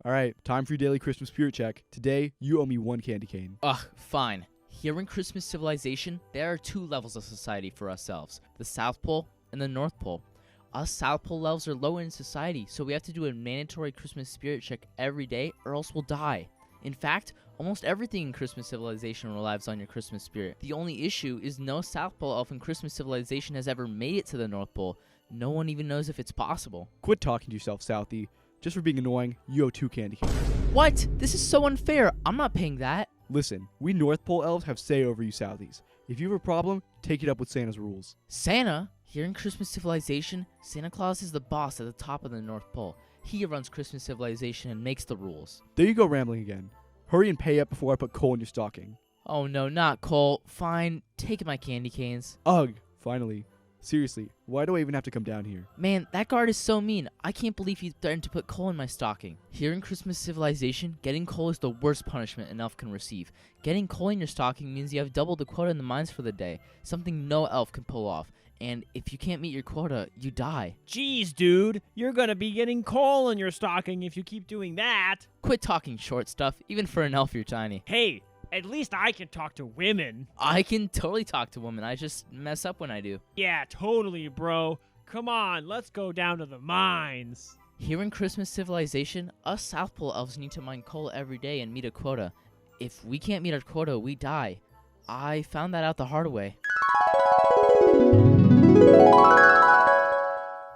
Alright, time for your daily Christmas spirit check. Today, you owe me 1 candy cane. Ugh, fine. Here in Christmas civilization, there are 2 levels of society for us elves. The South Pole and the North Pole. Us South Pole elves are lower in society, so we have to do a mandatory Christmas spirit check every day or else we'll die. In fact, almost everything in Christmas civilization relies on your Christmas spirit. The only issue is no South Pole elf in Christmas civilization has ever made it to the North Pole. No one even knows if it's possible. Quit talking to yourself, Southie. Just for being annoying, you owe 2 candy canes. What? This is so unfair. I'm not paying that. Listen, we North Pole elves have say over you Southies. If you have a problem, take it up with Santa's rules. Santa? Here in Christmas civilization, Santa Claus is the boss at the top of the North Pole. He runs Christmas civilization and makes the rules. There you go rambling again. Hurry and pay up before I put coal in your stocking. Oh no, not coal. Fine, take my candy canes. Ugh, finally. Seriously, why do I even have to come down here? Man, that guard is so mean. I can't believe he threatened to put coal in my stocking. Here in Christmas civilization, getting coal is the worst punishment an elf can receive. Getting coal in your stocking means you have double the quota in the mines for the day, something no elf can pull off. And if you can't meet your quota, you die. Jeez, dude, you're gonna be getting coal in your stocking if you keep doing that. Quit talking short stuff, even for an elf you're tiny. Hey, at least I can talk to women. I can totally talk to women, I just mess up when I do. Yeah, totally, bro. Come on, let's go down to the mines. Here in Christmas civilization, us South Pole elves need to mine coal every day and meet a quota. If we can't meet our quota, we die. I found that out the hard way.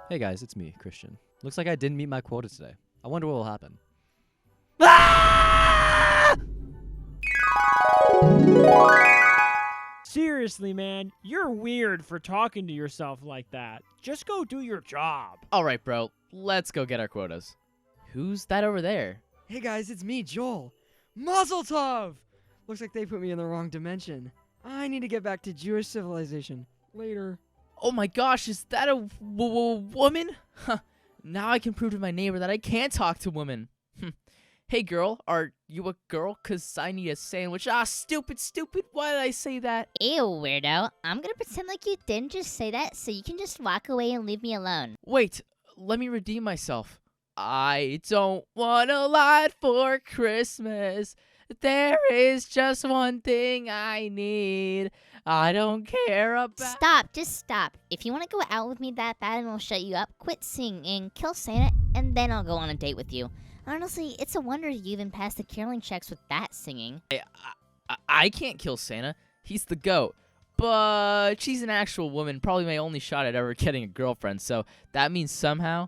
Hey guys, it's me, Christian. Looks like I didn't meet my quota today. I wonder what will happen. Seriously, man, you're weird for talking to yourself like that. Just go do your job. Alright, bro, let's go get our quotas. Who's that over there? Hey guys, it's me, Joel. Mazel tov! Looks like they put me in the wrong dimension. I need to get back to Jewish civilization. Later. Oh my gosh, is that a woman? Huh, now I can prove to my neighbor that I can't talk to women. Hey girl, are you a girl? 'Cause I need a sandwich. Ah, stupid, why did I say that? Ew, weirdo. I'm gonna pretend like you didn't just say that so you can just walk away and leave me alone. Wait, let me redeem myself. I don't want a lot for Christmas. There is just one thing I need. I don't care about... Stop, just stop. If you want to go out with me that bad and I'll shut you up, quit singing, kill Santa, and then I'll go on a date with you. Honestly, it's a wonder you even passed the caroling checks with that singing. I can't kill Santa. He's the GOAT. But she's an actual woman, probably my only shot at ever getting a girlfriend, so that means somehow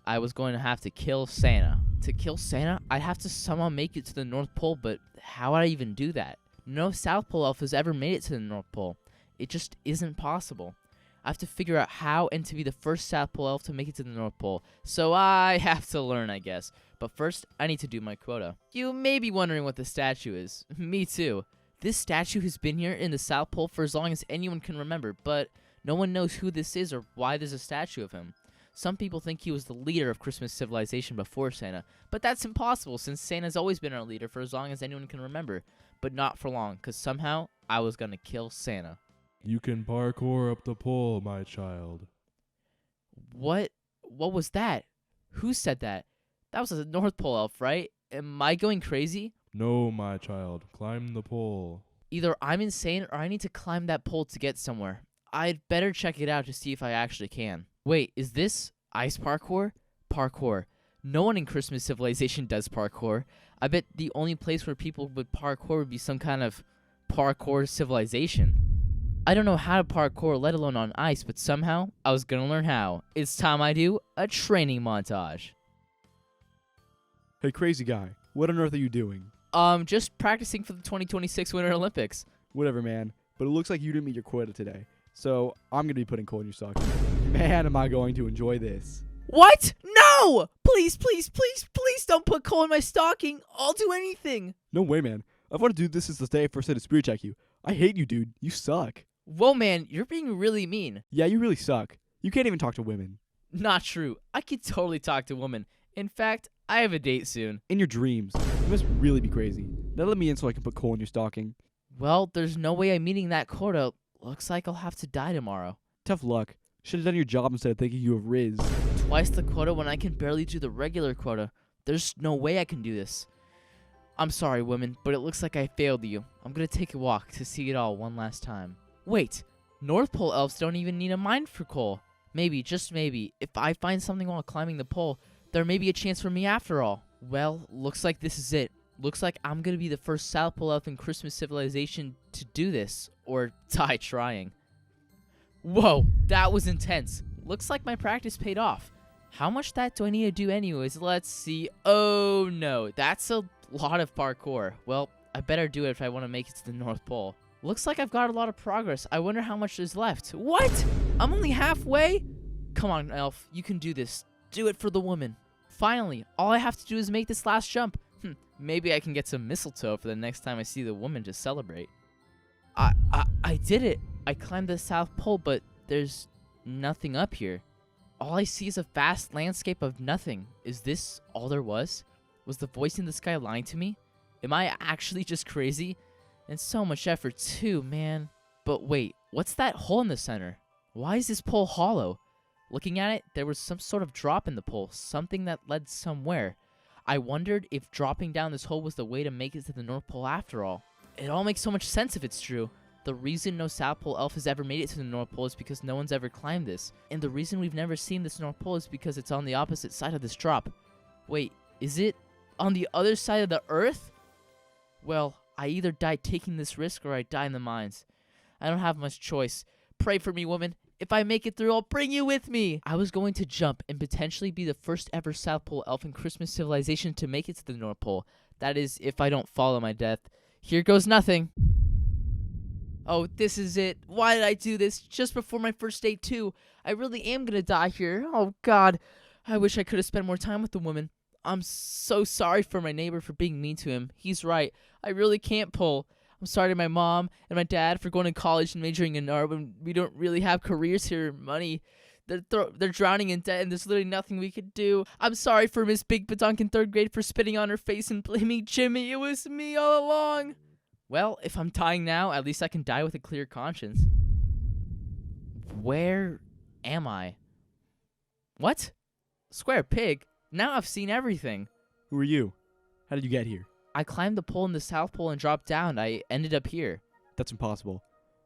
I was going to have to kill Santa. To kill Santa, I'd have to somehow make it to the North Pole, but how would I even do that? No South Pole elf has ever made it to the North Pole. It just isn't possible. I have to figure out how and to be the first South Pole elf to make it to the North Pole. So I have to learn, I guess. But first, I need to do my quota. You may be wondering what the statue is. Me too. This statue has been here in the South Pole for as long as anyone can remember, but no one knows who this is or why there's a statue of him. Some people think he was the leader of Christmas civilization before Santa, but that's impossible since Santa's always been our leader for as long as anyone can remember. But not for long, because somehow I was gonna kill Santa. You can parkour up the pole, my child. What was that? Who said that? That was a North Pole elf, right? Am I going crazy? No, my child. Climb the pole. Either I'm insane or I need to climb that pole to get somewhere. I'd better check it out to see if I actually can. Wait, is this ice parkour? Parkour. No one in Christmas civilization does parkour. I bet the only place where people would parkour would be some kind of parkour civilization. I don't know how to parkour, let alone on ice, but somehow I was gonna learn how. It's time I do a training montage. Hey, crazy guy. What on earth are you doing? Just practicing for the 2026 Winter Olympics. Whatever, man. But it looks like you didn't meet your quota today. So I'm going to be putting coal in your stocking. Man, am I going to enjoy this. What? No! Please don't put coal in my stocking. I'll do anything. No way, man. I've wanted to do this since the day I first had to spirit check you. I hate you, dude. You suck. Whoa, man, you're being really mean. Yeah, you really suck. You can't even talk to women. Not true. I could totally talk to women. In fact, I have a date soon. In your dreams. You must really be crazy. Now let me in so I can put coal in your stocking. Well, there's no way I'm meeting that quota. Looks like I'll have to die tomorrow. Tough luck. Should have done your job instead of thinking you a Riz. Twice the quota when I can barely do the regular quota. There's no way I can do this. I'm sorry, woman, but it looks like I failed you. I'm gonna take a walk to see it all one last time. Wait, North Pole elves don't even need a mine for coal. Maybe, just maybe, if I find something while climbing the pole, there may be a chance for me after all. Well, looks like this is it. Looks like I'm gonna be the first South Pole elf in Christmas civilization to do this, or die trying. Whoa, that was intense. Looks like my practice paid off. How much that do I need to do anyways? Let's see. Oh no, that's a lot of parkour. Well, I better do it if I want to make it to the North Pole. Looks like I've got a lot of progress. I wonder how much is left. What? I'm only halfway? Come on, elf. You can do this. Do it for the woman. Finally, all I have to do is make this last jump. Maybe I can get some mistletoe for the next time I see the woman to celebrate. I did it. I climbed the South Pole, but there's nothing up here. All I see is a vast landscape of nothing. Is this all there was? Was the voice in the sky lying to me? Am I actually just crazy? And so much effort too, man. But wait, what's that hole in the center? Why is this pole hollow? Looking at it, there was some sort of drop in the pole, something that led somewhere. I wondered if dropping down this hole was the way to make it to the North Pole after all. It all makes so much sense if it's true. The reason no South Pole elf has ever made it to the North Pole is because no one's ever climbed this. And the reason we've never seen this North Pole is because it's on the opposite side of this drop. Wait, is it on the other side of the Earth? Well, I either die taking this risk or I die in the mines. I don't have much choice. Pray for me, woman. If I make it through, I'll bring you with me. I was going to jump and potentially be the first ever South Pole elf in Christmas civilization to make it to the North Pole. That is, if I don't follow my death. Here goes nothing. Oh, this is it. Why did I do this? Just before my first date, too. I really am gonna die here. Oh, God. I wish I could have spent more time with the woman. I'm so sorry for my neighbor for being mean to him. He's right. I really can't pull. I'm sorry to my mom and my dad for going to college and majoring in art when we don't really have careers here or money. They're drowning in debt and there's literally nothing we could do. I'm sorry for Miss Big Badunk in 3rd grade for spitting on her face and blaming Jimmy. It was me all along. Well, if I'm dying now, at least I can die with a clear conscience. Where am I? What? Square pig? Now I've seen everything. Who are you? How did you get here? I climbed the pole in the South Pole and dropped down. I ended up here. That's impossible.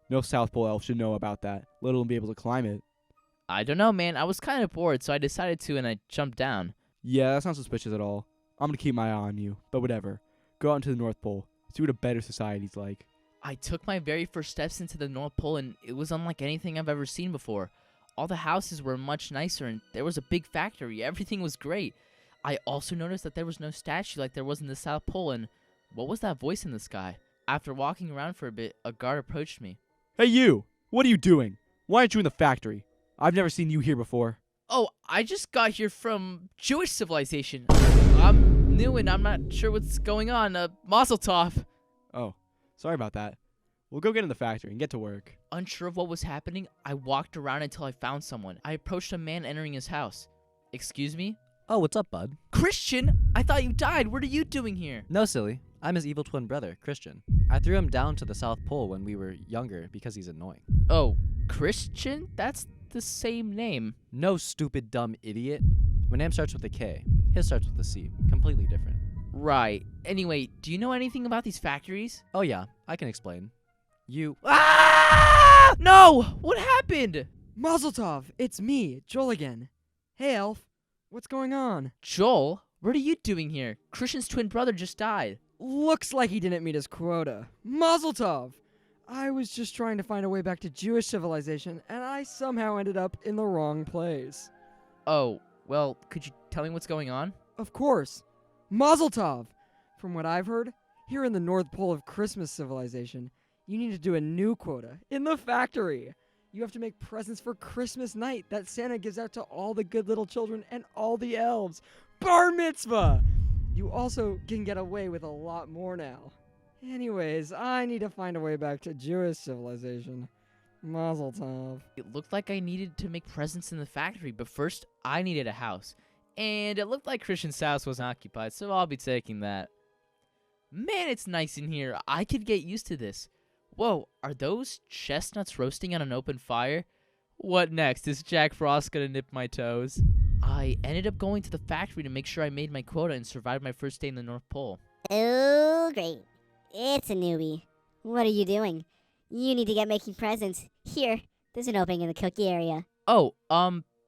No South Pole elf should know about that, let alone be able to climb it. I don't know, man. I was kind of bored, so I decided to, and I jumped down. Yeah, that's not suspicious at all. I'm gonna keep my eye on you, but whatever. Go out into the North Pole. See what a better society's like. I took my very first steps into the North Pole, and it was unlike anything I've ever seen before. All the houses were much nicer, and there was a big factory. Everything was great. I also noticed that there was no statue like there was in the South Pole, and what was that voice in the sky? After walking around for a bit, a guard approached me. Hey you! What are you doing? Why aren't you in the factory? I've never seen you here before. Oh, I just got here from Jewish civilization. I'm new and I'm not sure what's going on. Mazel tov. Oh, sorry about that. We'll go get in the factory and get to work. Unsure of what was happening, I walked around until I found someone. I approached a man entering his house. Excuse me? Oh, what's up, bud? Christian? I thought you died. What are you doing here? No, silly. I'm his evil twin brother, Christian. I threw him down to the South Pole when we were younger because he's annoying. Oh, Christian? That's the same name. No, stupid, dumb idiot. My name starts with a K. His starts with a C. Completely different. Right. Anyway, do you know anything about these factories? Oh, yeah. I can explain. You... Ah! No! What happened? Mazel tov, it's me, Joel again. Hey, Elf. What's going on? Joel? What are you doing here? Christian's twin brother just died. Looks like he didn't meet his quota. Mazel tov! I was just trying to find a way back to Jewish civilization, and I somehow ended up in the wrong place. Oh, well, could you tell me what's going on? Of course. Mazel tov! From what I've heard, here in the North Pole of Christmas civilization, you need to do a new quota in the factory. You have to make presents for Christmas night that Santa gives out to all the good little children and all the elves. Bar mitzvah! You also can get away with a lot more now. Anyways, I need to find a way back to Jewish civilization. Mazel tov. It looked like I needed to make presents in the factory, but first I needed a house. And it looked like Christian's house was occupied, so I'll be taking that. Man, it's nice in here. I could get used to this. Whoa, are those chestnuts roasting on an open fire? What next? Is Jack Frost gonna nip my toes? I ended up going to the factory to make sure I made my quota and survived my first day in the North Pole. Oh, great. It's a newbie. What are you doing? You need to get making presents. Here, there's an opening in the cookie area. Oh,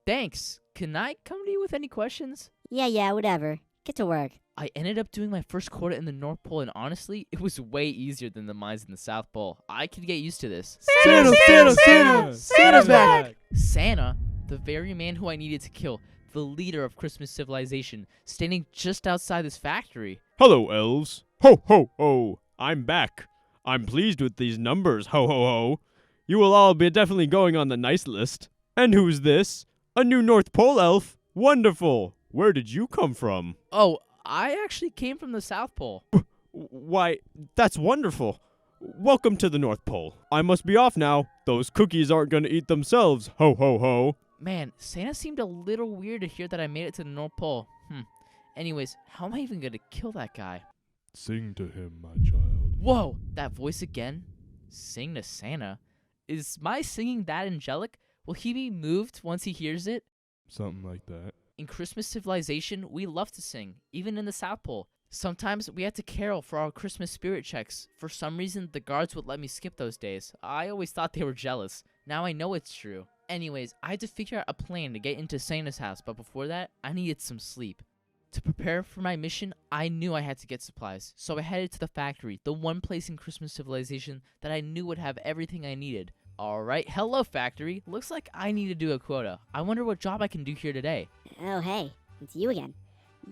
thanks. Can I come to you with any questions? Yeah, whatever. Get to work. I ended up doing my first quota in the North Pole, and honestly, it was way easier than the mines in the South Pole. I could get used to this. Santa's back! Santa, the very man who I needed to kill, the leader of Christmas civilization, standing just outside this factory. Hello, elves. Ho, ho, ho. I'm back. I'm pleased with these numbers, ho, ho, ho. You will all be definitely going on the nice list. And who's this? A new North Pole elf? Wonderful. Where did you come from? Oh, I actually came from the South Pole. Why, that's wonderful. Welcome to the North Pole. I must be off now. Those cookies aren't going to eat themselves, ho, ho, ho. Man, Santa seemed a little weird to hear that I made it to the North Pole. Anyways, how am I even going to kill that guy? Sing to him, my child. Whoa, that voice again? Sing to Santa? Is my singing that angelic? Will he be moved once he hears it? Something like that. In Christmas civilization, we love to sing, even in the South Pole. Sometimes we had to carol for our Christmas spirit checks. For some reason, the guards would let me skip those days. I always thought they were jealous. Now I know it's true. Anyways, I had to figure out a plan to get into Santa's house, but before that, I needed some sleep. To prepare for my mission, I knew I had to get supplies, so I headed to the factory, the one place in Christmas civilization that I knew would have everything I needed. Alright, hello factory. Looks like I need to do a quota. I wonder what job I can do here today. Oh, hey. It's you again.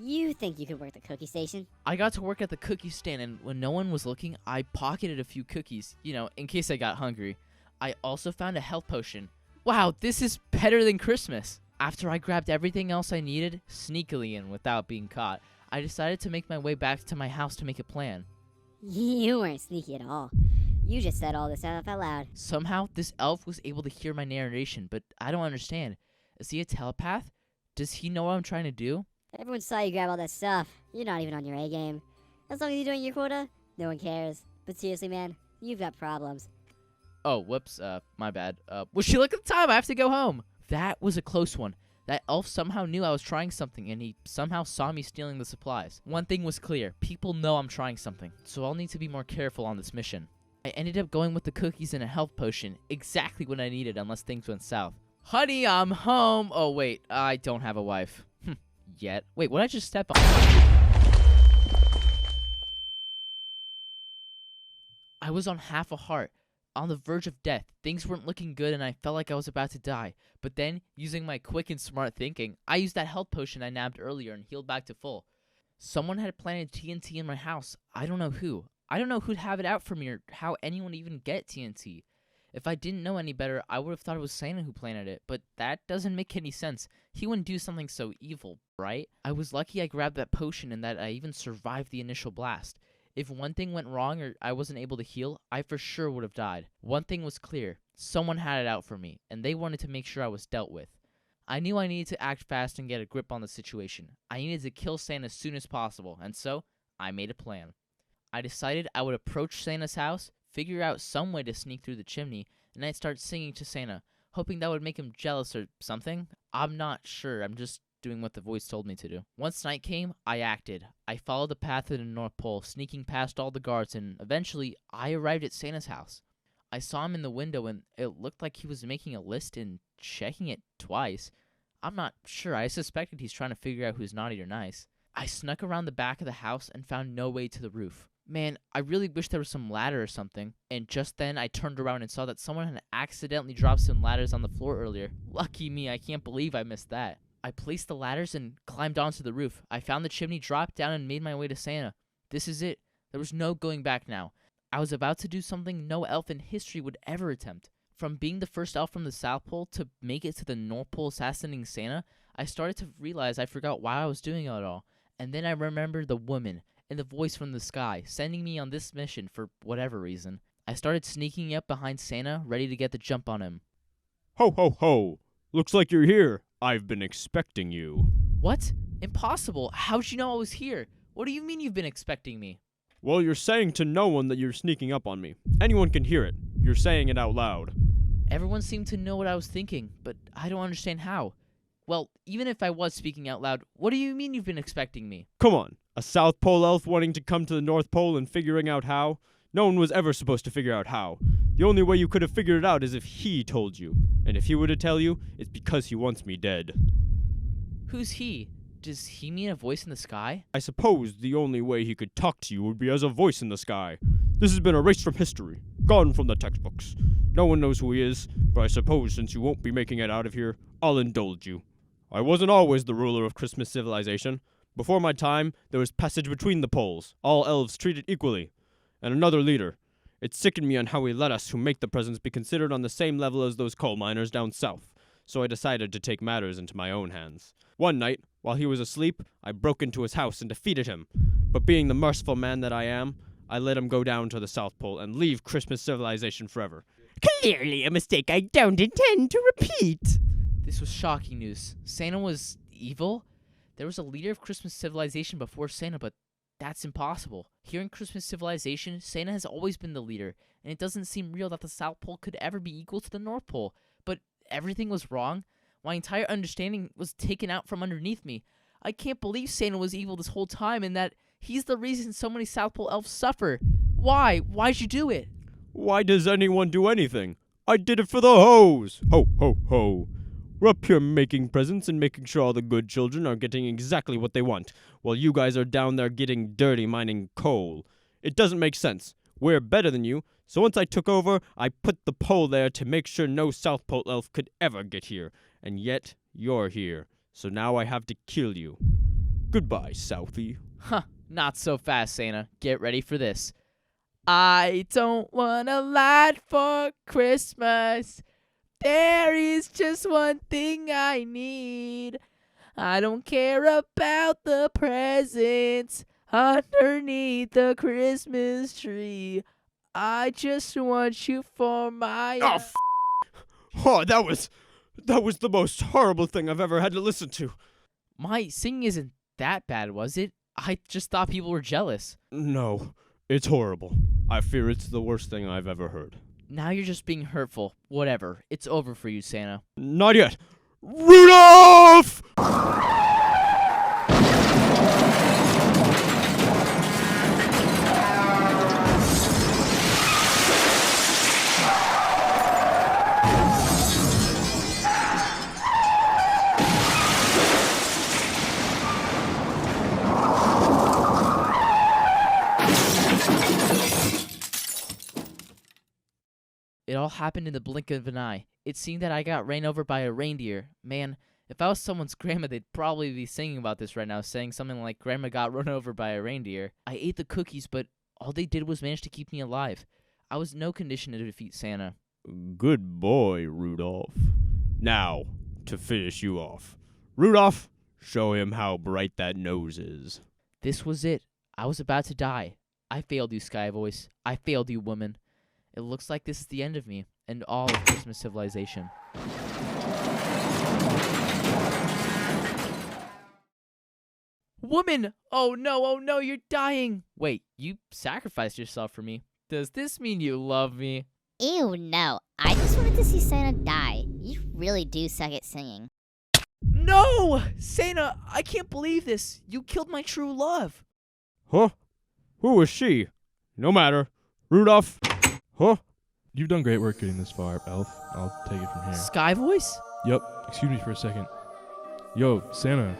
You think you could work the cookie station? I got to work at the cookie stand, and when no one was looking, I pocketed a few cookies, in case I got hungry. I also found a health potion. Wow, this is better than Christmas. After I grabbed everything else I needed, sneakily and without being caught, I decided to make my way back to my house to make a plan. You weren't sneaky at all. You just said all this stuff out loud. Somehow, this elf was able to hear my narration, but I don't understand. Is he a telepath? Does he know what I'm trying to do? Everyone saw you grab all that stuff. You're not even on your A game. As long as you're doing your quota, no one cares. But seriously, man, you've got problems. Oh, whoops, my bad. Will she look at the time? I have to go home. That was a close one. That elf somehow knew I was trying something, and he somehow saw me stealing the supplies. One thing was clear. People know I'm trying something, so I'll need to be more careful on this mission. I ended up going with the cookies and a health potion, exactly what I needed unless things went south. Honey, I'm home. Oh, wait, I don't have a wife. Yet. Wait, what did I just step on? I was on half a heart, on the verge of death. Things weren't looking good and I felt like I was about to die. But then, using my quick and smart thinking, I used that health potion I nabbed earlier and healed back to full. Someone had planted TNT in my house. I don't know who. I don't know who'd have it out for me or how anyone would even get TNT. If I didn't know any better, I would have thought it was Santa who planted it, but that doesn't make any sense. He wouldn't do something so evil, right? I was lucky I grabbed that potion and that I even survived the initial blast. If one thing went wrong or I wasn't able to heal, I for sure would have died. One thing was clear. Someone had it out for me, and they wanted to make sure I was dealt with. I knew I needed to act fast and get a grip on the situation. I needed to kill Santa as soon as possible, and so I made a plan. I decided I would approach Santa's house, figure out some way to sneak through the chimney, and I'd start singing to Santa, hoping that would make him jealous or something. I'm not sure. I'm just doing what the voice told me to do. Once night came, I acted. I followed the path to the North Pole, sneaking past all the guards, and eventually, I arrived at Santa's house. I saw him in the window, and it looked like he was making a list and checking it twice. I'm not sure. I suspected he's trying to figure out who's naughty or nice. I snuck around the back of the house and found no way to the roof. Man, I really wish there was some ladder or something. And just then, I turned around and saw that someone had accidentally dropped some ladders on the floor earlier. Lucky me, I can't believe I missed that. I placed the ladders and climbed onto the roof. I found the chimney, dropped down, and made my way to Santa. This is it. There was no going back now. I was about to do something no elf in history would ever attempt. From being the first elf from the South Pole to make it to the North Pole assassinating Santa, I started to realize I forgot why I was doing it all. And then I remembered the woman and the voice from the sky, sending me on this mission for whatever reason. I started sneaking up behind Santa, ready to get the jump on him. Ho, ho, ho. Looks like you're here. I've been expecting you. What? Impossible. How'd you know I was here? What do you mean you've been expecting me? Well, you're saying to no one that you're sneaking up on me. Anyone can hear it. You're saying it out loud. Everyone seemed to know what I was thinking, but I don't understand how. Well, even if I was speaking out loud, what do you mean you've been expecting me? Come on, a South Pole elf wanting to come to the North Pole and figuring out how? No one was ever supposed to figure out how. The only way you could have figured it out is if he told you. And if he were to tell you, it's because he wants me dead. Who's he? Does he mean a voice in the sky? I suppose the only way he could talk to you would be as a voice in the sky. This has been erased from history, gone from the textbooks. No one knows who he is, but I suppose since you won't be making it out of here, I'll indulge you. I wasn't always the ruler of Christmas civilization. Before my time, there was passage between the poles, all elves treated equally, and another leader. It sickened me on how he let us who make the presents be considered on the same level as those coal miners down south, so I decided to take matters into my own hands. One night, while he was asleep, I broke into his house and defeated him. But being the merciful man that I am, I let him go down to the South Pole and leave Christmas civilization forever. Clearly a mistake I don't intend to repeat. This was shocking news. Santa was evil? There was a leader of Christmas civilization before Santa, but that's impossible. Here in Christmas civilization, Santa has always been the leader, and it doesn't seem real that the South Pole could ever be equal to the North Pole. But everything was wrong. My entire understanding was taken out from underneath me. I can't believe Santa was evil this whole time and that he's the reason so many South Pole elves suffer. Why? Why'd you do it? Why does anyone do anything? I did it for the hoes. Ho, ho, ho. We're up here making presents and making sure all the good children are getting exactly what they want, while you guys are down there getting dirty mining coal. It doesn't make sense. We're better than you, so once I took over, I put the pole there to make sure no South Pole elf could ever get here. And yet, you're here, so now I have to kill you. Goodbye, Southie. Huh, not so fast, Santa. Get ready for this. I don't want a lot for Christmas. There is just one thing I need. I don't care about the presents underneath the Christmas tree. I just want you for my... Oh, that was the most horrible thing I've ever had to listen to. My singing isn't that bad, was it? I just thought people were jealous. No, it's horrible. I fear it's the worst thing I've ever heard. Now you're just being hurtful. Whatever. It's over for you, Santa. Not yet. Rudolph! It all happened in the blink of an eye. It seemed that I got ran over by a reindeer. Man, if I was someone's grandma, they'd probably be singing about this right now, saying something like, Grandma got run over by a reindeer. I ate the cookies, but all they did was manage to keep me alive. I was in no condition to defeat Santa. Good boy, Rudolph. Now, to finish you off. Rudolph, show him how bright that nose is. This was it. I was about to die. I failed you, Sky Voice. I failed you, woman. It looks like this is the end of me, and all of Christmas civilization. Woman! Oh no, you're dying! Wait, you sacrificed yourself for me. Does this mean you love me? Ew, no. I just wanted to see Santa die. You really do suck at singing. No! Santa, I can't believe this. You killed my true love. Huh? Who was she? No matter. Rudolph? Huh? You've done great work getting this far, Elf. I'll take it from here. Sky Voice? Yep. Excuse me for a second. Yo, Santa.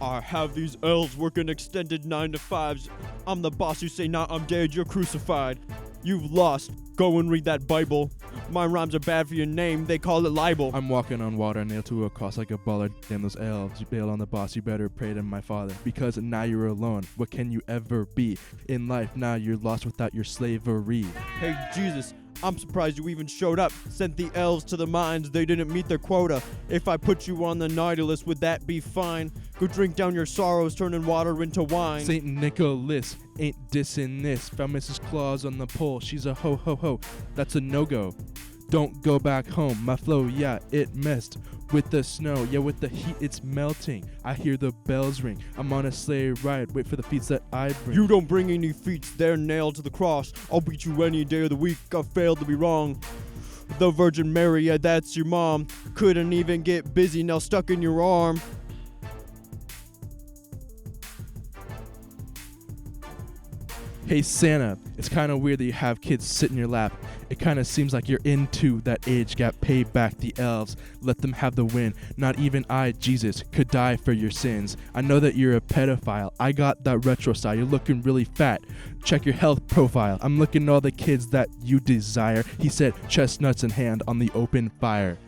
I have these elves working extended 9 to 5s. I'm the boss, you say not, I'm dead, you're crucified. You've lost. Go and read that Bible. My rhymes are bad for your name, they call it libel. I'm walking on water, nailed to a cross like a baller. Damn those elves, you bail on the boss, you better pray to my father. Because now you're alone, what can you ever be? In life, now you're lost without your slavery. Hey, Jesus, I'm surprised you even showed up. Sent the elves to the mines, they didn't meet their quota. If I put you on the Nautilus, would that be fine? Go drink down your sorrows, turning water into wine. St. Nicholas ain't dissing this. Found Mrs. Claus on the pole. She's a ho ho ho. That's a no-go. Don't go back home. My flow, yeah, it messed with the snow. Yeah, with the heat, it's melting. I hear the bells ring. I'm on a sleigh ride. Wait for the feats that I bring. You don't bring any feats, they're nailed to the cross. I'll beat you any day of the week, I failed to be wrong. The Virgin Mary, yeah, that's your mom. Couldn't even get busy, now stuck in your arm. Hey Santa, it's kind of weird that you have kids sit in your lap. It kind of seems like you're into that age gap. Pay back the elves, let them have the win. Not even I, Jesus, could die for your sins. I know that you're a pedophile. I got that retro style. You're looking really fat. Check your health profile. I'm looking at all the kids that you desire. He said chestnuts in hand on the open fire.